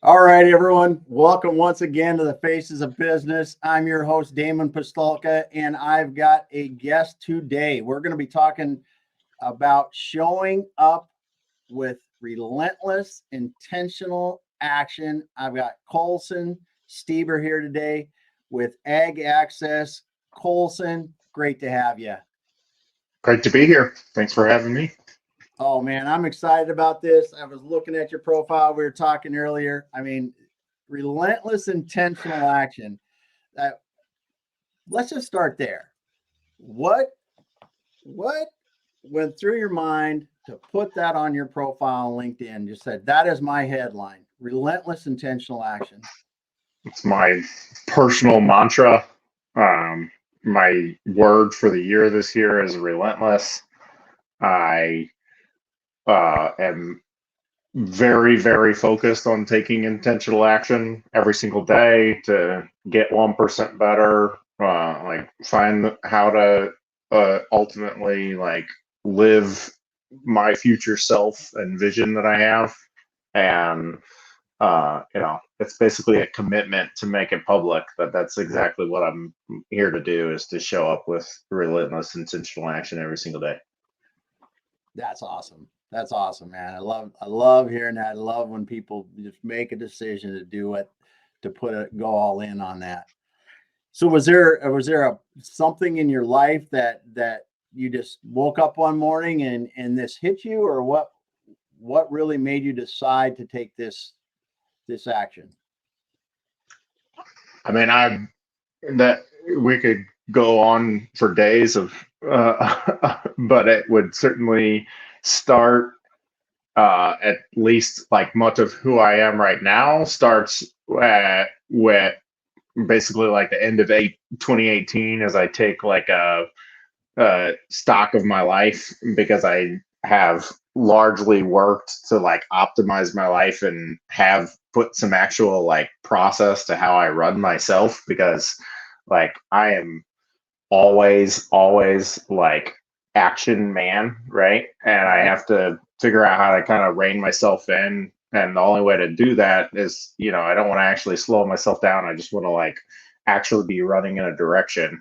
All right, everyone. Welcome once again to the Faces of Business. I'm your host, Damon Pistolka, and I've got a guest today. We're going to be talking about showing up with relentless, intentional action. I've got Colson Steber here today with Ag Access. Colson, great to have you. Great to be here. Thanks for having me. Oh man, I'm excited about this. I was looking at your profile. We were talking earlier. I mean, relentless intentional action. Uh, let's just start there. What went through your mind to put that on your profile on LinkedIn? Just said that is my headline. Relentless intentional action. It's my personal mantra. My word for the year this year is relentless. I am very, very focused on taking intentional action every single day to get 1% better. Find how to ultimately live my future self and vision that I have, and it's basically a commitment to make it public. But that's exactly what I'm here to do, is to show up with relentless intentional action every single day. That's awesome. That's awesome, man. I love hearing that. I love when people just make a decision to do it, to go all in on that. So was there something in your life that you just woke up one morning and this hit you, or what really made you decide to take this action? I mean, that we could go on for days of, but it would certainly start, at least like much of who I am right now starts with basically like the end of 2018, as I take like a stock of my life, because I have largely worked to like optimize my life and have put some actual like process to how I run myself, because like I am always like action man, right? And I have to figure out how to kind of rein myself in. And the only way to do that is, I don't want to actually slow myself down. I just want to like actually be running in a direction.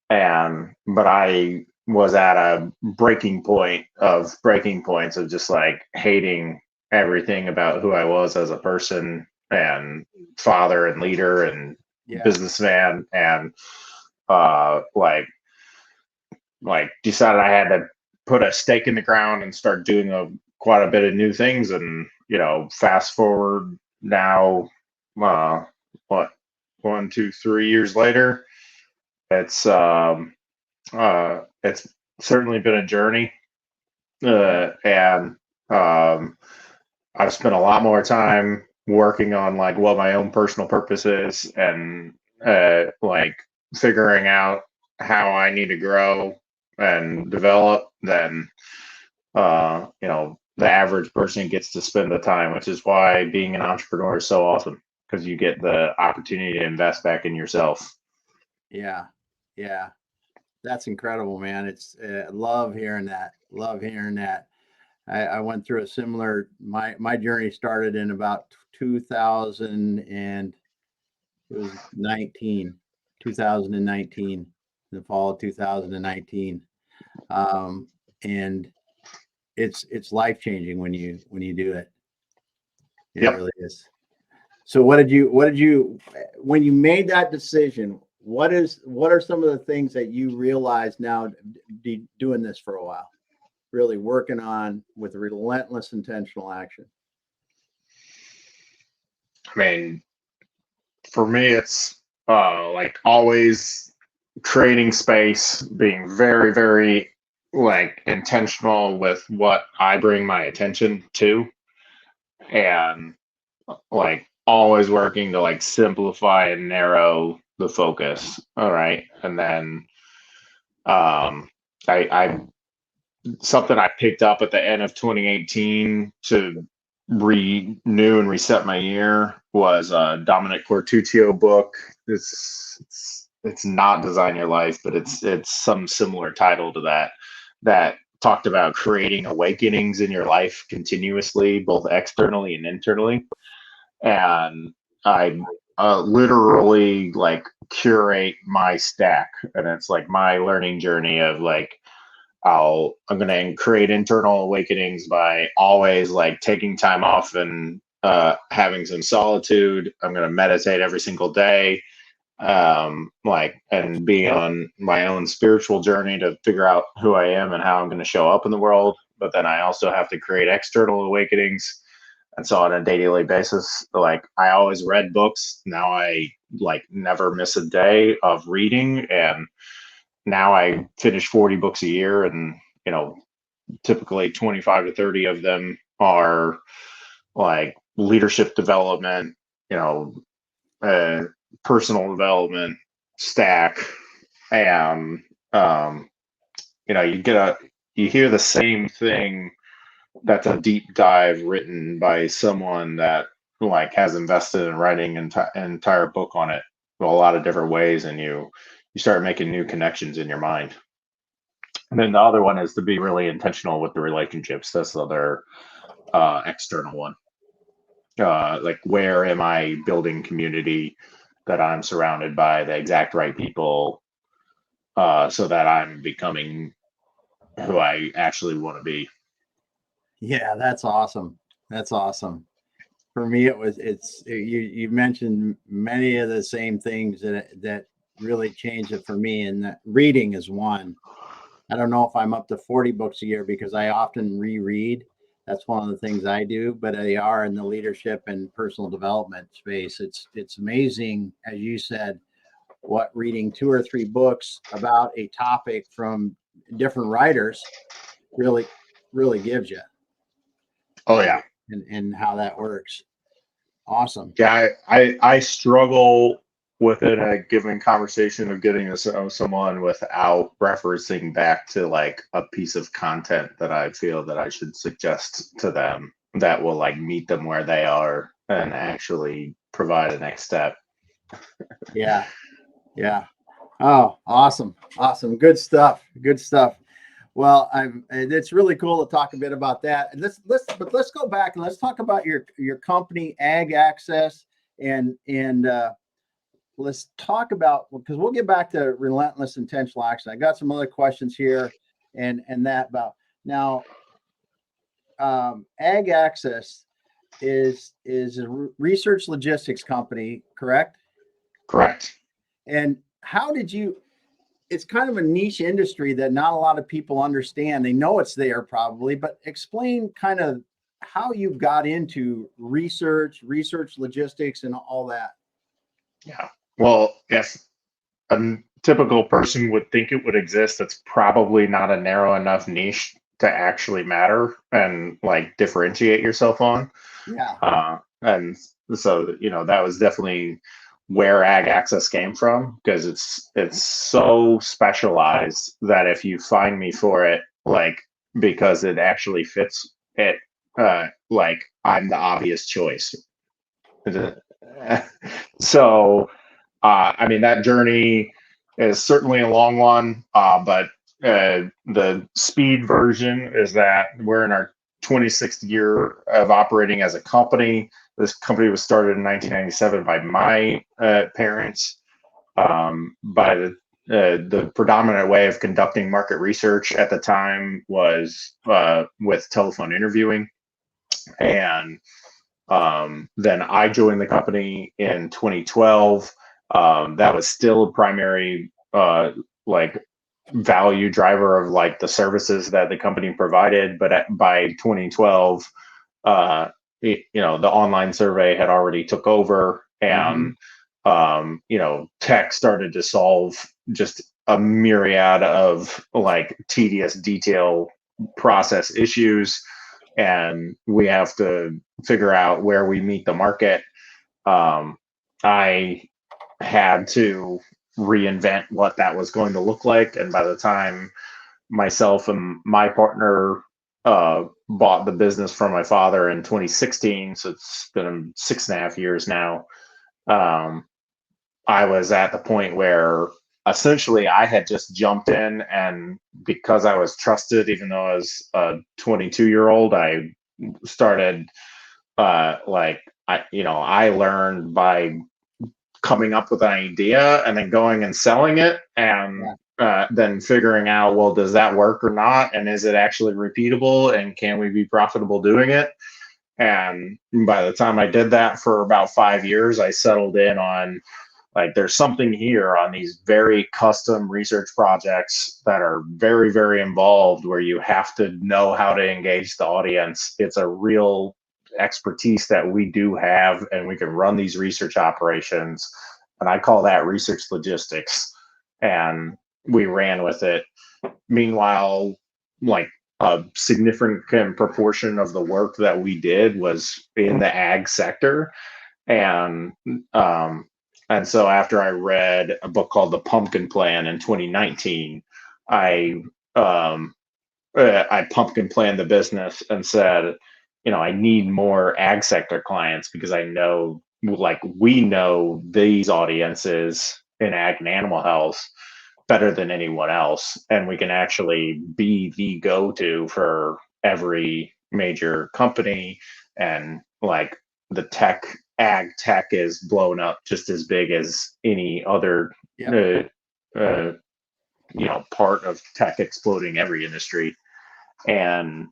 But I was at a breaking point of breaking points of just like hating everything about who I was as a person and father and leader and businessman, and like decided I had to put a stake in the ground and start doing quite a bit of new things. And fast forward now, what 1, 2, 3 years later, it's certainly been a journey, and I've spent a lot more time working on like what my own personal purpose is, and like figuring out how I need to grow and develop than the average person gets to spend the time, which is why being an entrepreneur is so awesome, because you get the opportunity to invest back in yourself. Yeah. That's incredible, man. It's love hearing that. Love hearing that. I went through a similar. My journey started in about 2000, and it was 2019, the fall of 2019, and it's life changing when you do it. It really is. So what did you when you made that decision? What are some of the things that you realize now doing this for a while, really working on with relentless intentional action? I mean, for me, it's like always creating space, being very, very like intentional with what I bring my attention to, and like always working to like simplify and narrow the focus. All right. And then I something I picked up at the end of 2018 to renew and reset my year was a Dominic Cortuccio book. It's not Design Your Life, but it's some similar title to that talked about creating awakenings in your life continuously, both externally and internally. and I literally like curate my stack, and it's like my learning journey of like I'm gonna create internal awakenings by always like taking time off and having some solitude. I'm gonna meditate every single day, like, and be on my own spiritual journey to figure out who I am and how I'm going to show up in the world. But then I also have to create external awakenings. And so on a daily basis, like I always read books. Now I like never miss a day of reading. And now I finish 40 books a year. And, you know, typically 25 to 30 of them are like leadership development, you know, uh, personal development stack, and you know, you hear the same thing that's a deep dive written by someone that like has invested in writing an entire book on it a lot of different ways, and you start making new connections in your mind. And then the other one is to be really intentional with the relationships. That's the other external one. Like, where am I building community that I'm surrounded by the exact right people, so that I'm becoming who I actually want to be. Yeah, that's awesome. That's awesome. For me, you mentioned many of the same things that really changed it for me, and that reading is one. I don't know if I'm up to 40 books a year because I often reread. That's one of the things I do, but they are in the leadership and personal development space. It's amazing, as you said, what reading 2 or 3 books about a topic from different writers really gives you, Oh yeah, and how that works. Awesome. yeah. I struggle within a given conversation of getting to know someone without referencing back to like a piece of content that I feel that I should suggest to them that will like meet them where they are and actually provide a next step. Yeah. Yeah. Oh, awesome. Awesome. Good stuff. Good stuff. Well, it's really cool to talk a bit about that. And let's go back and let's talk about your company, Ag Access, and let's talk about, because we'll get back to Relentless Intentional Action. I got some other questions here, and that about now. Ag Access is a research logistics company, correct? Correct. And how did you? It's kind of a niche industry that not a lot of people understand. They know it's there probably, but explain kind of how you got into research logistics, and all that. Yeah. Well, if a typical person would think it would exist, it's probably not a narrow enough niche to actually matter and like differentiate yourself on. Yeah. And so, you know, that was definitely where Ag Access came from, because it's so specialized that if you find me for it, like, because it actually fits it, like I'm the obvious choice. So I mean, that journey is certainly a long one, but the speed version is that we're in our 26th year of operating as a company. This company was started in 1997 by my parents. By the predominant way of conducting market research at the time was with telephone interviewing, and then I joined the company in 2012. That was still a primary like value driver of like the services that the company provided. But by 2012, you know, the online survey had already took over, and you know, tech started to solve just a myriad of like tedious detail process issues, and we have to figure out where we meet the market. I had to reinvent what that was going to look like. And by the time myself and my partner bought the business from my father in 2016, so it's been 6.5 years now, I was at the point where essentially I had just jumped in, and because I was trusted, even though I was a 22-year-old, I started like I learned by coming up with an idea and then going and selling it, and then figuring out, well, does that work or not, and is it actually repeatable, and can we be profitable doing it? And by the time I did that for about 5 years, I settled in on, like, there's something here on these very custom research projects that are very, very involved, where you have to know how to engage the audience. It's a real expertise that we do have, and we can run these research operations. And I call that research logistics. And we ran with it. Meanwhile, like, a significant proportion of the work that we did was in the ag sector. And and so after I read a book called The Pumpkin Plan in 2019, I I pumpkin planned the business and said, I need more ag sector clients, because I know, like, we know these audiences in ag and animal health better than anyone else, and we can actually be the go-to for every major company. And, like, the ag tech is blown up just as big as any other uh, part of tech exploding every industry. And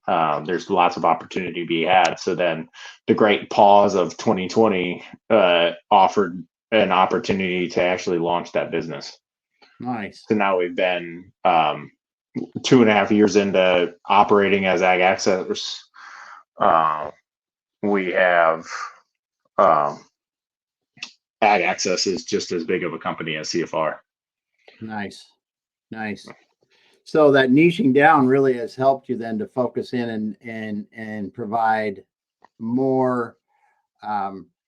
there's lots of opportunity to be had. So then the great pause of 2020 offered an opportunity to actually launch that business. Nice. So now we've been 2.5 years into operating as Ag Access. We have Ag Access is just as big of a company as CFR. Nice. So that niching down really has helped you then to focus in and provide more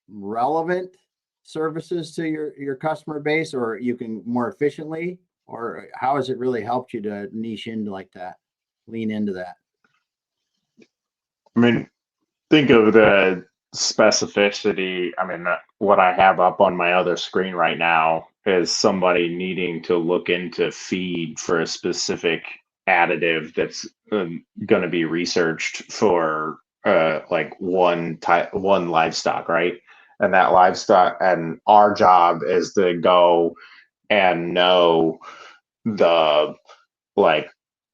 relevant services to your customer base, or you can more efficiently, or how has it really helped you to niche into like that, lean into that? I mean, think of the specificity. I mean, what I have up on my other screen right now is somebody needing to look into feed for a specific additive that's going to be researched for like one livestock, right? And that livestock, and our job is to go and know the, like,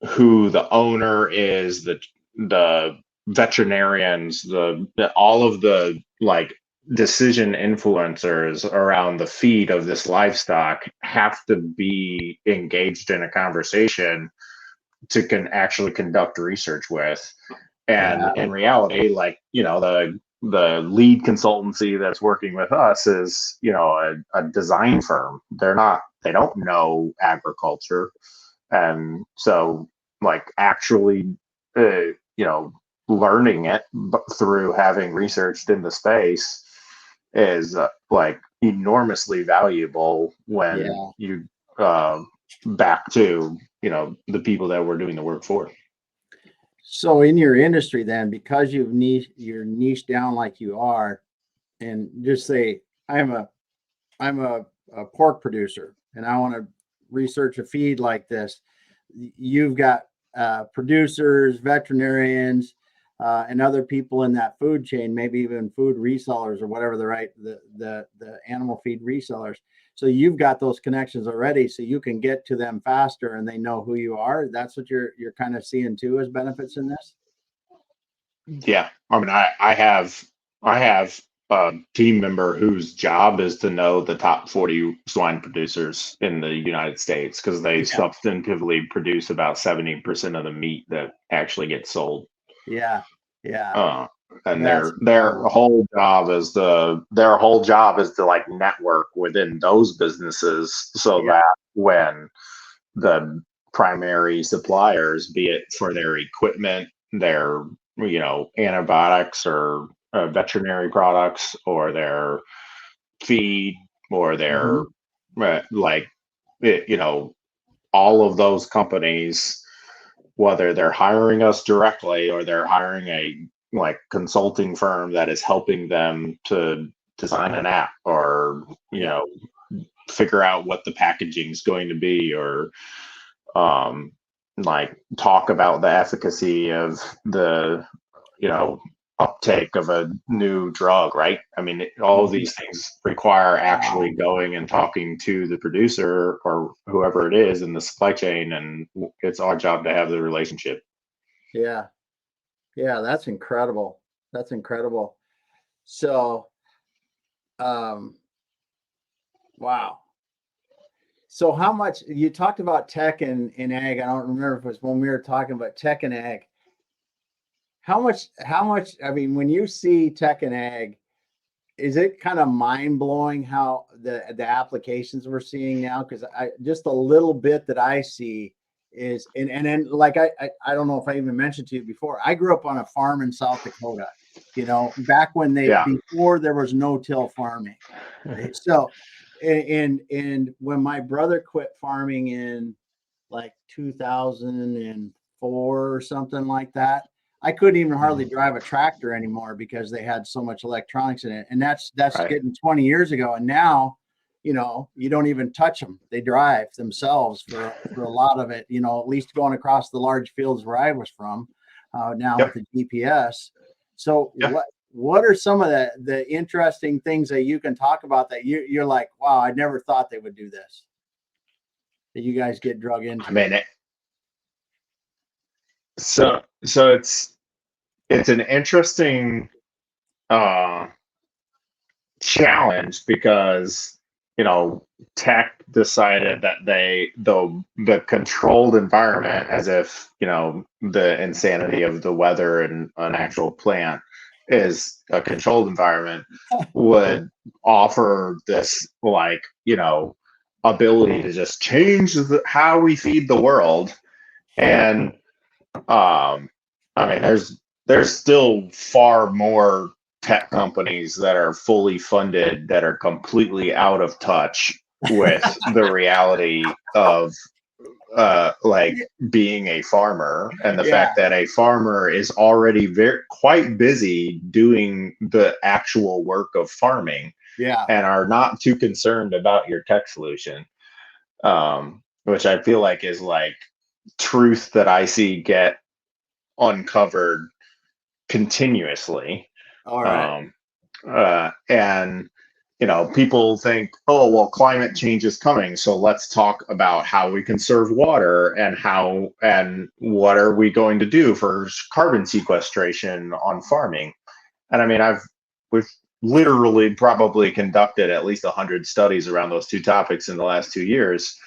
who the owner is, the veterinarians, all of the, like, decision influencers around the feed of this livestock have to be engaged in a conversation to actually conduct research with. And in reality, like, the lead consultancy that's working with us is, a design firm. They don't know agriculture. And so, like, actually, learning it through having researched in the space is like enormously valuable when you back to the people that we're doing the work for. So in your industry then, because you're niche down like you are, and just say I'm a pork producer and I want to research a feed like this, you've got producers, veterinarians, and other people in that food chain, maybe even food resellers or whatever the animal feed resellers. So you've got those connections already, so you can get to them faster and they know who you are. That's what you're kind of seeing too as benefits in this. Yeah. I mean, I have a team member whose job is to know the top 40 swine producers in the United States, because they substantively produce about 70% of the meat that actually gets sold. Yeah. And their whole job is to like network within those businesses, so that when the primary suppliers, be it for their equipment, their antibiotics or veterinary products, or their feed, or their all of those companies, whether they're hiring us directly or they're hiring a consulting firm that is helping them to design an app, or figure out what the packaging is going to be, or talk about the efficacy of the uptake of a new drug, right? I mean, all of these things require actually going and talking to the producer or whoever it is in the supply chain, and it's our job to have the relationship. Yeah. Yeah, that's incredible. That's incredible. So, wow. So how much you talked about tech and ag? I don't remember if it was when we were talking about tech and ag. How much, I mean, when you see tech and ag, is it kind of mind blowing how the applications we're seeing now? Because I just a little bit that I see is and then like I don't know if I even mentioned to you before, I grew up on a farm in South Dakota, back when before there was no-till farming. So and when my brother quit farming in like 2004 or something like that, I couldn't even hardly drive a tractor anymore because they had so much electronics in it. And that's Right. getting 20 years ago. And now, you don't even touch them. They drive themselves for a lot of it, at least going across the large fields where I was from now Yep. with the GPS. So Yep. what are some of the interesting things that you can talk about that you're like, wow, I never thought they would do this, that you guys get drug into? I mean, so it's an interesting challenge because tech decided that the controlled environment, as if the insanity of the weather and an actual plant is a controlled environment, would offer this ability to just change how we feed the world. And I mean, there's still far more tech companies that are fully funded that are completely out of touch with the reality of being a farmer, and the fact that a farmer is already quite busy doing the actual work of farming, and are not too concerned about your tech solution, which I feel like is like truth that I see get uncovered continuously. All right. And people think, oh well, climate change is coming, so let's talk about how we conserve water and what are we going to do for carbon sequestration on farming. And I mean, we've literally probably conducted at least 100 studies around those two topics in the last 2 years.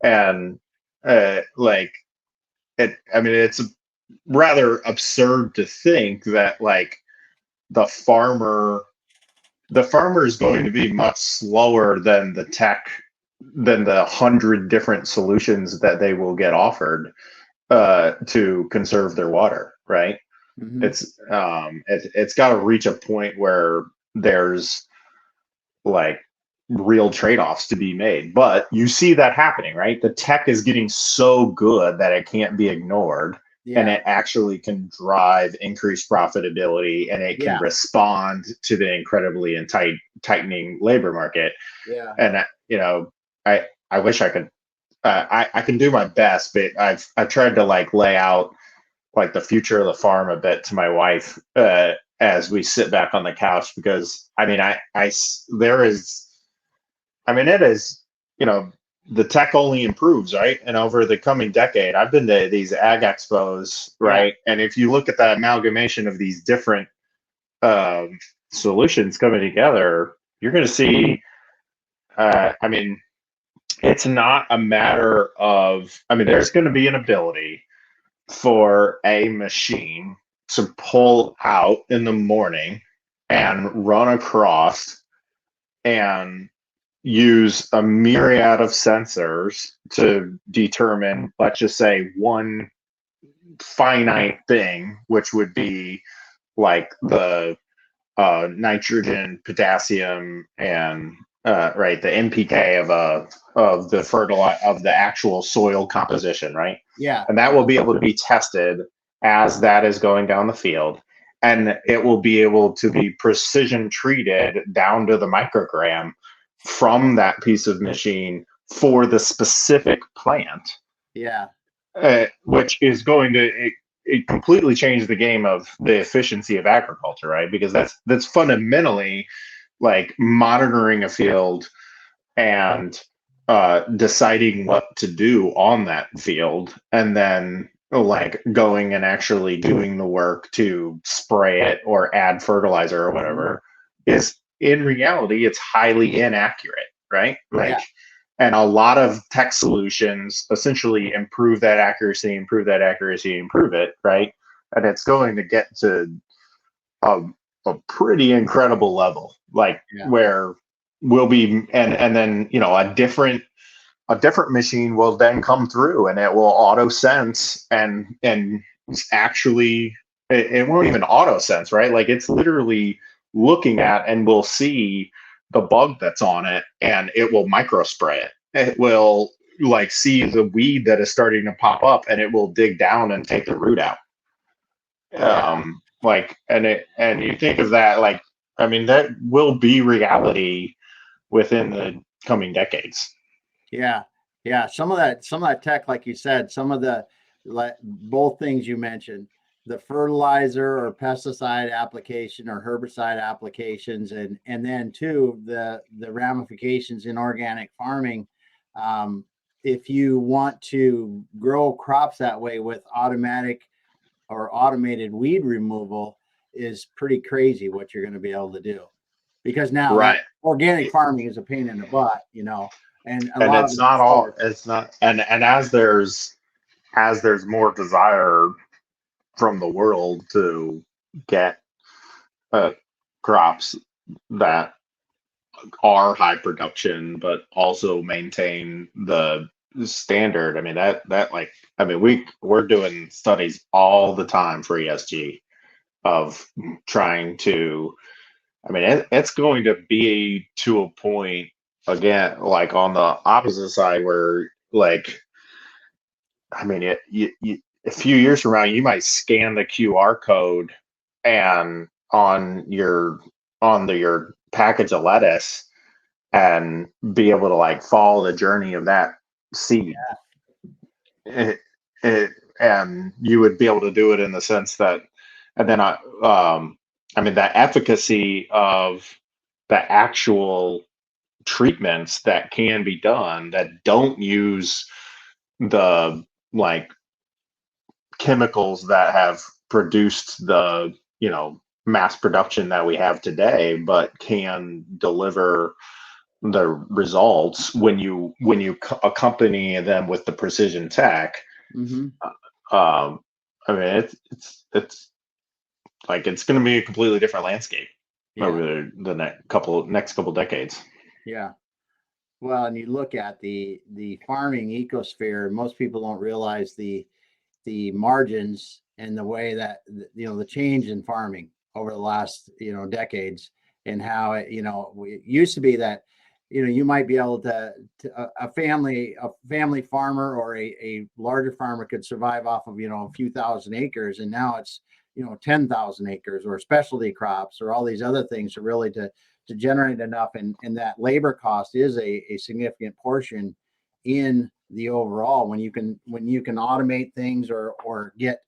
And it's rather absurd to think that the farmer is going to be much slower than the 100 different solutions that they will get offered to conserve their water, right? Mm-hmm. It's got to reach a point where there's real trade-offs to be made. But you see that happening, right? The tech is getting so good that it can't be ignored. And it actually can drive increased profitability, and it can respond to the incredibly tightening labor market. Yeah. And I wish I could. I can do my best, but I've tried to lay out the future of the farm a bit to my wife as we sit back on the couch, because it is the tech only improves, right? And over the coming decade, I've been to these ag expos, right? And if you look at the amalgamation of these different solutions coming together, you're going to see, it's not a matter of, there's going to be an ability for a machine to pull out in the morning and run across and use a myriad of sensors to determine, let's just say, one finite thing, which would be the nitrogen, potassium, and the NPK of the actual soil composition, right? Yeah. And that will be able to be tested as that is going down the field, and it will be able to be precision treated down to the microgram from that piece of machine for the specific plant. Yeah. Which is going to it completely changed the game of the efficiency of agriculture, right? Because that's fundamentally like monitoring a field and deciding what to do on that field, and then like going and actually doing the work to spray it or add fertilizer or whatever is in reality it's highly inaccurate, right? Like, Yeah. and a lot of tech solutions essentially improve that accuracy, improve it, right? And it's going to get to a, a pretty incredible level, like Yeah. where we'll be, and then a different machine will then come through and it will auto sense and actually it won't even auto sense, right? Like it's literally looking at and will see the bug that's on it and it will micro spray it. It will like see the weed that is starting to pop up and it will dig down and take the root out. Yeah. Like, and you think of that, like, I mean, that will be reality within the coming decades. Yeah, yeah. Some of that tech, like you said, some of the like both things you mentioned, the fertilizer or pesticide application or herbicide applications, and then too the ramifications in organic farming. Um, if you want to grow crops that way with automatic or automated weed removal, is pretty crazy what you're going to be able to do. Because now that Right. organic farming is a pain in the butt, and a And lot of it's it not all, starts. it's not, and as there's more desire from the world to get uh, crops that are high production but also maintain the standard. I mean, that like, I mean, we're doing studies all the time for ESG of trying to, I mean, it's going to be to a point again, like on the opposite side where like, I mean, a few years from now, you might scan the QR code and your package of lettuce and be able to like follow the journey of that seed. It, and you would be able to do it in the sense that, and then I mean, the efficacy of the actual treatments that can be done that don't use the like chemicals that have produced the mass production that we have today, but can deliver the results when you accompany them with the precision tech. Mm-hmm. um I mean, it's like it's going to be a completely different landscape Yeah, over the next couple decades. yeah. Well, and you look at the farming ecosphere, most people don't realize the margins and the way that the change in farming over the last decades, and how it used to be that you might be able to a family farmer or a larger farmer could survive off of a few thousand acres, and now it's 10,000 acres or specialty crops or all these other things are really to generate enough, and that labor cost is a significant portion in the overall. When you can automate things or get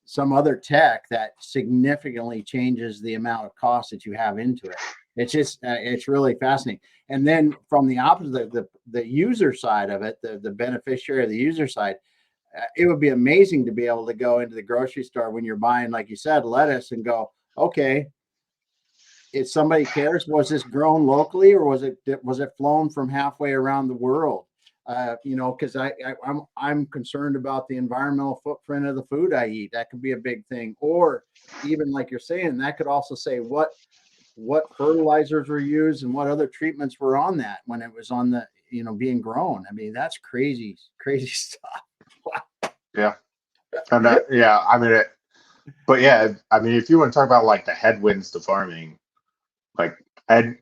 some other tech that significantly changes the amount of cost that you have into it, it's really fascinating. And then from the opposite, the user side of it, the beneficiary of the user side, it would be amazing to be able to go into the grocery store when you're buying, like you said, lettuce, and go, okay, if somebody cares, was this grown locally or was it flown from halfway around the world? Because I'm concerned about the environmental footprint of the food I eat. That could be a big thing. Or even like you're saying, that could also say what fertilizers were used and what other treatments were on that when it was on the being grown. I mean, that's crazy, crazy stuff. Yeah. And yeah, I mean but yeah, I mean, if you want to talk about like the headwinds to farming, like ed,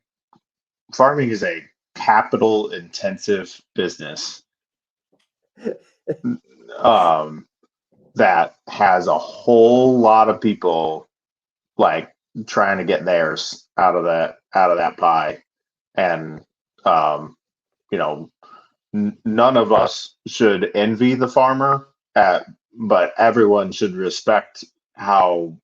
farming is a capital intensive business um, that has a whole lot of people like trying to get theirs out of that pie, and um, you know none of us should envy the farmer at but everyone should respect how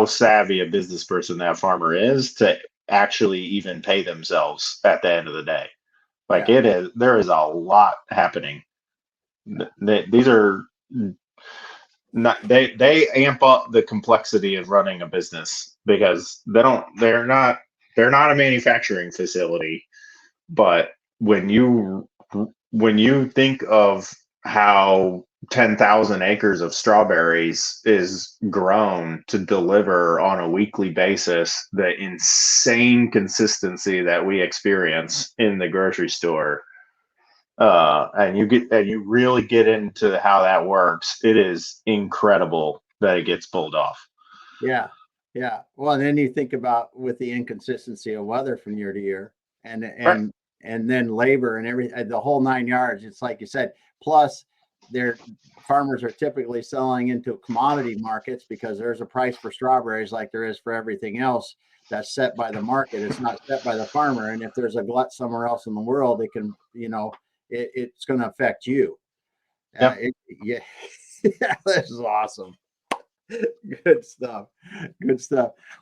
savvy a business person that farmer is to actually even pay themselves at the end of the day. Like there is a lot happening. These are not, they amp up the complexity of running a business because they're not a manufacturing facility. But when you think of how 10,000 acres of strawberries is grown to deliver on a weekly basis, the insane consistency that we experience in the grocery store, and you really get into how that works, it is incredible that it gets pulled off. Yeah. Well, and then you think about with the inconsistency of weather from year to year, and Right. and then labor and everything, the whole 9 yards. It's like you said. Plus, their farmers are typically selling into commodity markets because there's a price for strawberries like there is for everything else that's set by the market. It's not set by the farmer. And if there's a glut somewhere else in the world, it can, it's going to affect you. Yep. Yeah, this is awesome. Good stuff.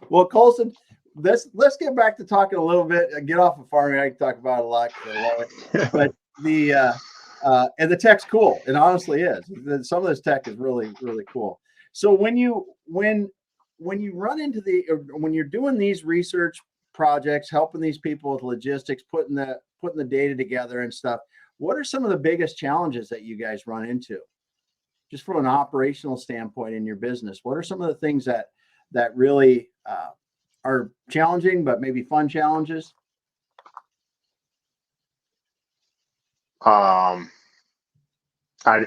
Well, Colson, let's get back to talking a little bit. Get off of farming. I can talk about it a lot because I love it. But and the tech's cool. It honestly is. Some of this tech is really, really cool. So when you run into when you're doing these research projects, helping these people with logistics, putting the data together and stuff, what are some of the biggest challenges that you guys run into? Just from an operational standpoint in your business, what are some of the things that really are challenging, but maybe fun challenges?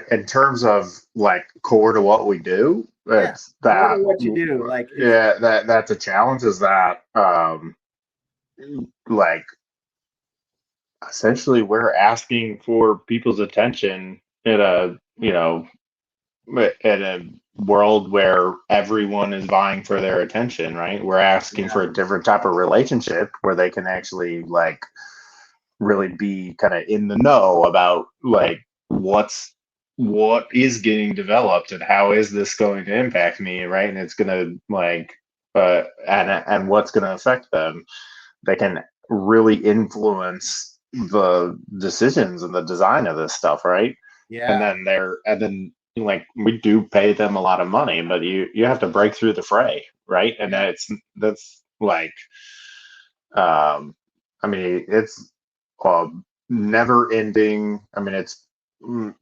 In terms of like core to what we do, it's that what you do. Like, that's a challenge. Is that like essentially we're asking for people's attention in a in a world where everyone is vying for their attention, right? We're asking for a different type of relationship where they can actually like really be kind of in the know about like what is getting developed and how is this going to impact me, right? And it's going to like and what's going to affect them. They can really influence the decisions and the design of this stuff, right? yeah. And then like we do pay them a lot of money, but you have to break through the fray, right? And that's like I mean it's never ending. I mean it's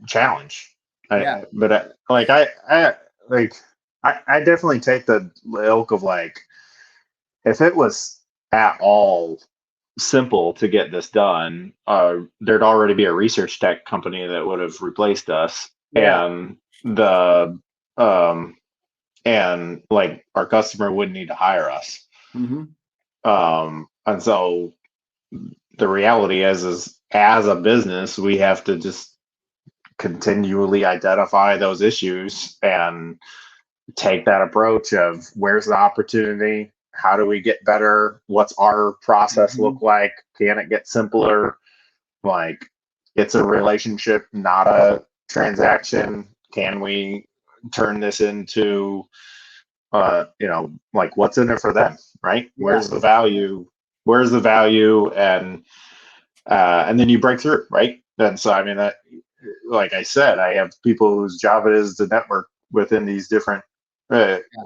challenge. I definitely take the ilk of like if it was at all simple to get this done, there'd already be a research tech company that would have replaced us, and the and like our customer wouldn't need to hire us. And so the reality is as a business, we have to just continually identify those issues and take that approach of where's the opportunity, how do we get better, what's our process look like, can it get simpler, like it's a relationship not a transaction, can we turn this into like what's in it for them, right? Where's the value, and then you break through, right? And so I mean that, like I said, I have people whose job it is to network within these different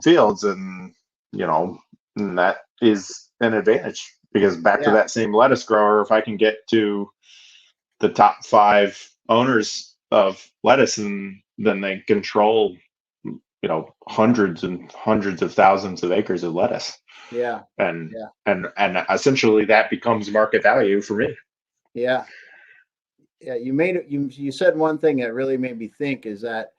fields, and and that is an advantage because back to that same lettuce grower, if I can get to the top 5 owners of lettuce, and then they control hundreds and hundreds of thousands of acres of lettuce, and essentially that becomes market value for me. You said one thing that really made me think is that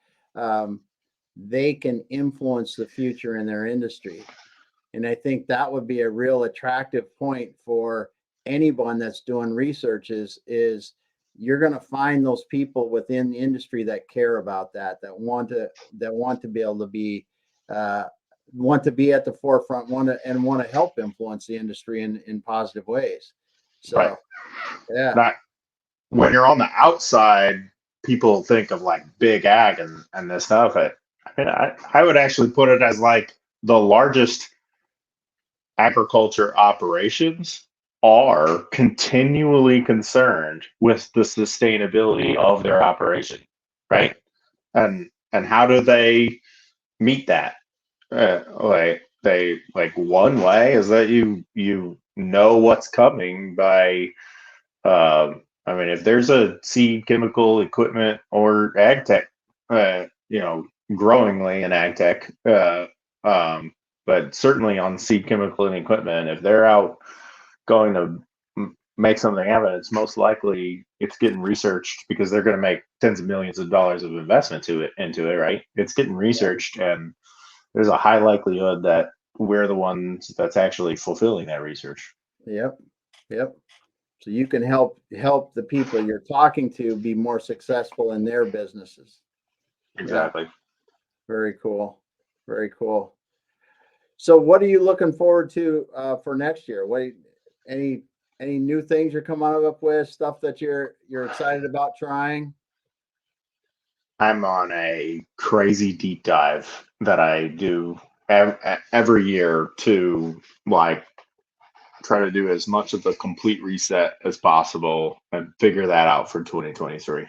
they can influence the future in their industry. And I think that would be a real attractive point for anyone that's doing research is you're going to find those people within the industry that care about that want to be able to be want to be at the forefront, want to help influence the industry in positive ways. So when you're on the outside, people think of like big ag and this stuff. I would actually put it as like the largest agriculture operations are continually concerned with the sustainability of their operation, right? And how do they meet that? Like one way is that you know what's coming by I mean, if there's a seed, chemical, equipment, or ag tech, growingly in ag tech, but certainly on seed, chemical, and equipment, if they're out going to make something happen, it's most likely it's getting researched because they're going to make tens of millions of dollars of investment into it, right? It's getting researched, and there's a high likelihood that we're the ones that's actually fulfilling that research. Yep. Yep. So you can help the people you're talking to be more successful in their businesses. Exactly. Yeah. Very cool. Very cool. So what are you looking forward to for next year? Any new things you're coming up with, stuff that you're excited about trying? I'm on a crazy deep dive that I do every year to like try to do as much of the complete reset as possible and figure that out for 2023.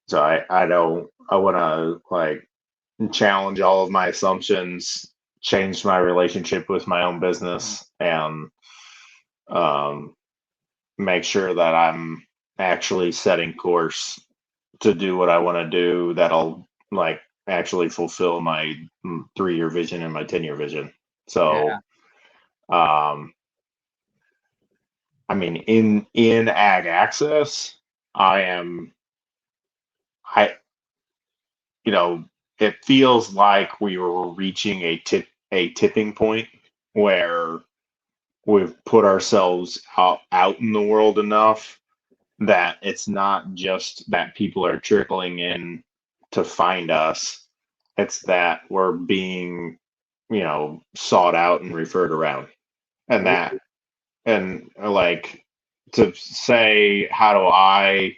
So I want to like challenge all of my assumptions, change my relationship with my own business, and make sure that I'm actually setting course to do what I want to do that'll like actually fulfill my 3-year vision and my 10-year vision. So, I mean, in ag access, I it feels like we were reaching a tipping point where we've put ourselves out in the world enough that it's not just that people are trickling in to find us. It's that we're being, sought out and referred around. And like to say, how do I,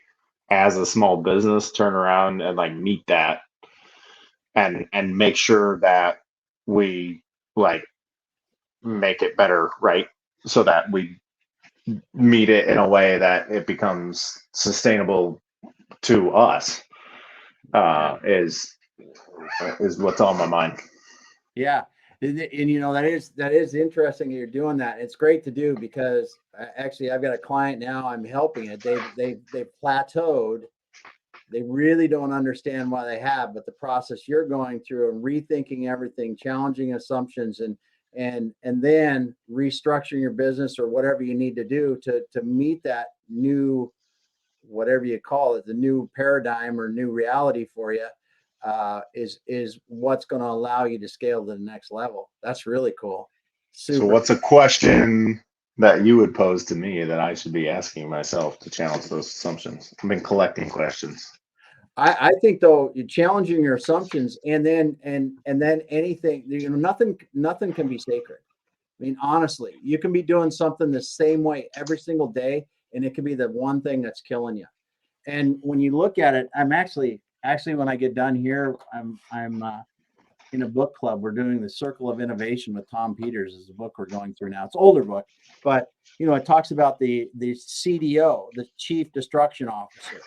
as a small business, turn around and like meet that and make sure that we like make it better, right? So that we meet it in a way that it becomes sustainable to us is what's on my mind. Yeah. And that is interesting that you're doing that. It's great to do because actually I've got a client now I'm helping it. They've plateaued. They really don't understand why they have, but the process you're going through and rethinking everything, challenging assumptions and then restructuring your business or whatever you need to do to meet that new, whatever you call it, the new paradigm or new reality for you, is what's going to allow you to scale to the next level. That's really cool. Super. So what's a question that you would pose to me that I should be asking myself to challenge those assumptions? I've been collecting questions. I think though, you're challenging your assumptions and then anything, nothing can be sacred. I mean, honestly, you can be doing something the same way every single day, and it can be the one thing that's killing you. And when you look at it, I'm actually when I get done here, I'm in a book club. We're doing the Circle of Innovation with Tom Peters is the book we're going through now. It's an older book, but it talks about the CDO, the Chief Destruction Officer,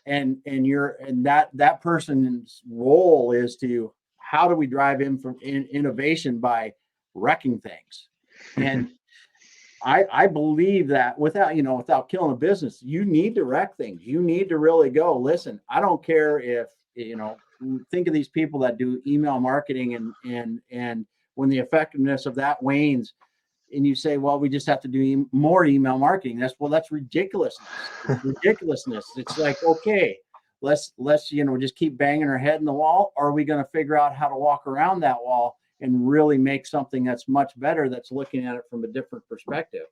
and that person's role is to how do we drive innovation by wrecking things. And I believe that without killing a business, you need to wreck things. You need to really go, listen, I don't care if, think of these people that do email marketing and when the effectiveness of that wanes and you say, well, we just have to do more email marketing. That's ridiculousness. It's ridiculousness. It's like, okay, let's just keep banging our head in the wall. Or are we going to figure out how to walk around that wall and really make something that's much better, that's looking at it from a different perspective?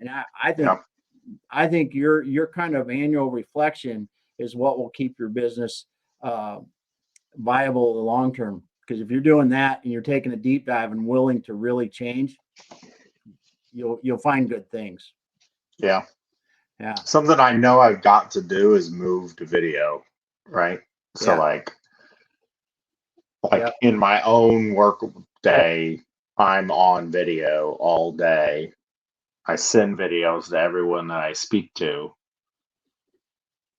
And I think your kind of annual reflection is what will keep your business viable in the long term. Because if you're doing that and you're taking a deep dive and willing to really change, you'll find good things. Yeah. Yeah. Something I know I've got to do is move to video. right? So Yeah. like Yep. in my own work day, I'm on video all day. I send videos to everyone that I speak to,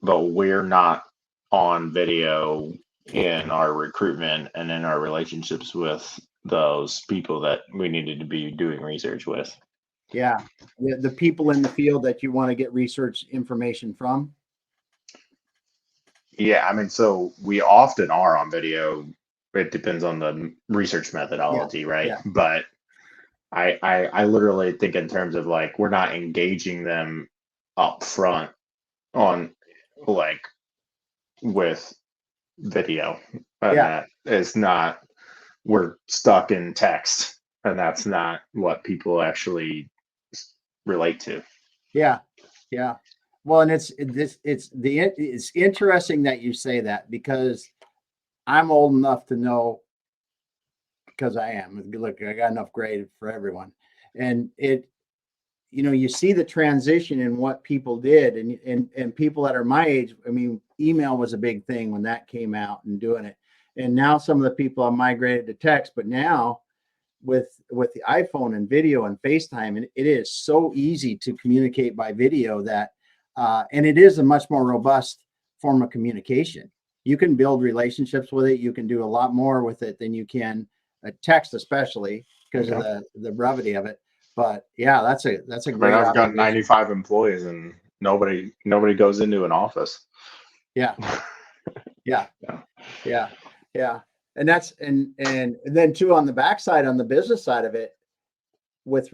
but we're not on video in our recruitment and in our relationships with those people that we needed to be doing research with. Yeah. The people in the field that you want to get research information from. Yeah, I mean, so we often are on video. It depends on the research Yeah. methodology, right? Yeah. But I literally think in terms of like we're not engaging them up front on like with video, and Yeah. that is not, we're stuck in text, and that's not what people actually relate to. Yeah. Yeah. Well, and it's interesting that you say that, because I'm old enough to know, because I am. Look, I got enough grade for everyone. And you see the transition in what people did, and people that are my age. I mean, email was a big thing when that came out and doing it. And now some of the people have migrated to text, but now with the iPhone and video and FaceTime, and it is so easy to communicate by video that and it is a much more robust form of communication. You can build relationships with it. You can do a lot more with it than you can text, especially because of Okay. the brevity of it. But yeah, that's a I mean, great I've got observation. 95 employees and nobody goes into an office. Yeah, yeah, Yeah. yeah, yeah. And that's and then too, on the backside, on the business side of it, with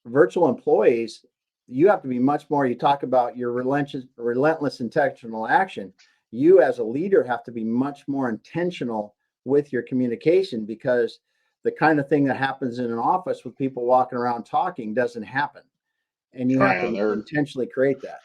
virtual employees, you have to be much more. You talk about your relentless intentional action. You as a leader have to be much more intentional with your communication, because the kind of thing that happens in an office with people walking around talking doesn't happen, and you Oh have yeah, to there intentionally create that.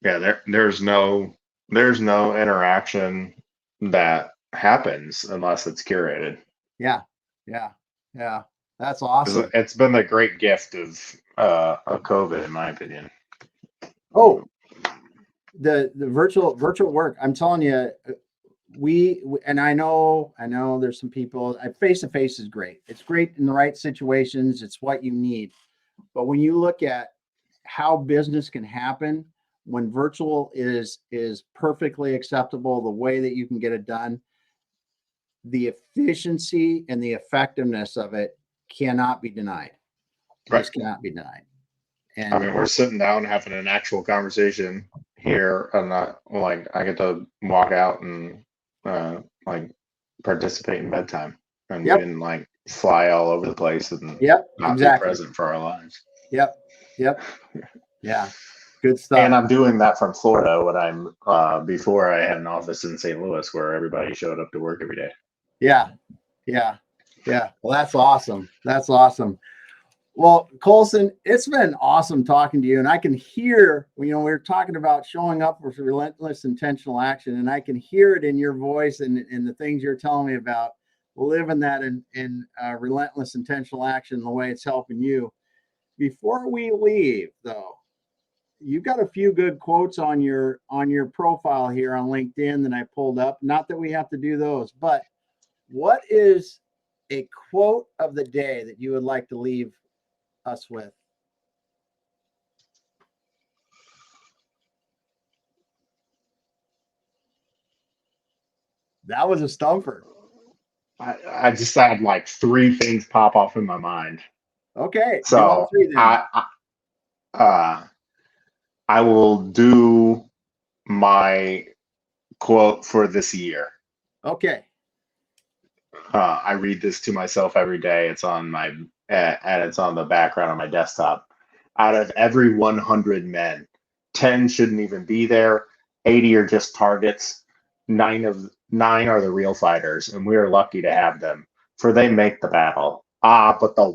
yeah, there's no interaction that happens unless it's curated. Yeah, yeah, yeah. That's awesome. It's been the great gift of COVID, in my opinion. Oh, the virtual work. I'm telling you, and I know there's some people. Face to face is great. It's great in the right situations. It's what you need. But when you look at how business can happen when virtual is perfectly acceptable, the way that you can get it done, the efficiency and the effectiveness of it cannot be denied. Right. Just cannot be denied. I And mean, we're sitting down having an actual conversation here, and like I get to walk out and like participate in bedtime, and we yep, didn't like fly all over the place and yep, not be exactly. present for our lives. Yep, yep, yeah, good And stuff. I'm doing that from Florida when I'm before I had an office in St. Louis where everybody showed up to work every day. Yeah, yeah, yeah. Well, that's awesome. That's awesome. Well, Colson, it's been awesome talking to you. And I can hear, we're talking about showing up with relentless intentional action, and I can hear it in your voice and in the things you're telling me about living that in relentless intentional action, the way it's helping you. Before we leave, though, you've got a few good quotes on your profile here on LinkedIn that I pulled up. Not that we have to do those, but what is a quote of the day that you would like to leave us with? That was a stumper. I just had like three things pop off in my mind. Okay, do all So three then. uh, I will do my quote for this year. Okay. I read this to myself every day. It's on my and it's on the background on my desktop. Out of every 100 men, 10 shouldn't even be there. 80 are just targets. Nine are the real fighters, and we are lucky to have them, for they make the battle. Ah, but the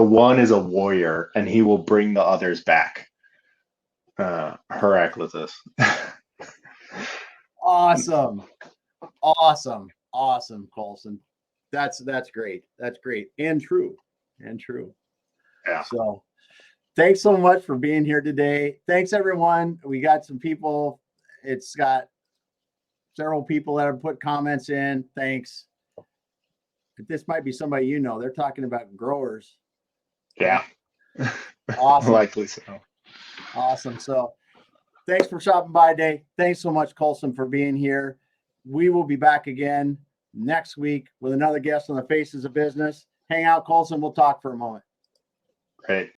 one is a warrior, and he will bring the others back. Heraclitus. Awesome. Awesome. Awesome, Colson. That's great. That's great. And true. And true. Yeah. So thanks so much for being here today. Thanks everyone. We got some people. It's got several people that have put comments in. Thanks. This might be somebody you know. They're talking about growers. Yeah. Awesome. Likely so. Awesome. So thanks for stopping by, Dave. Thanks so much, Colson, for being here. We will be back again next week with another guest on the Faces of Business. Hang out, Colson. We'll talk for a moment. Great.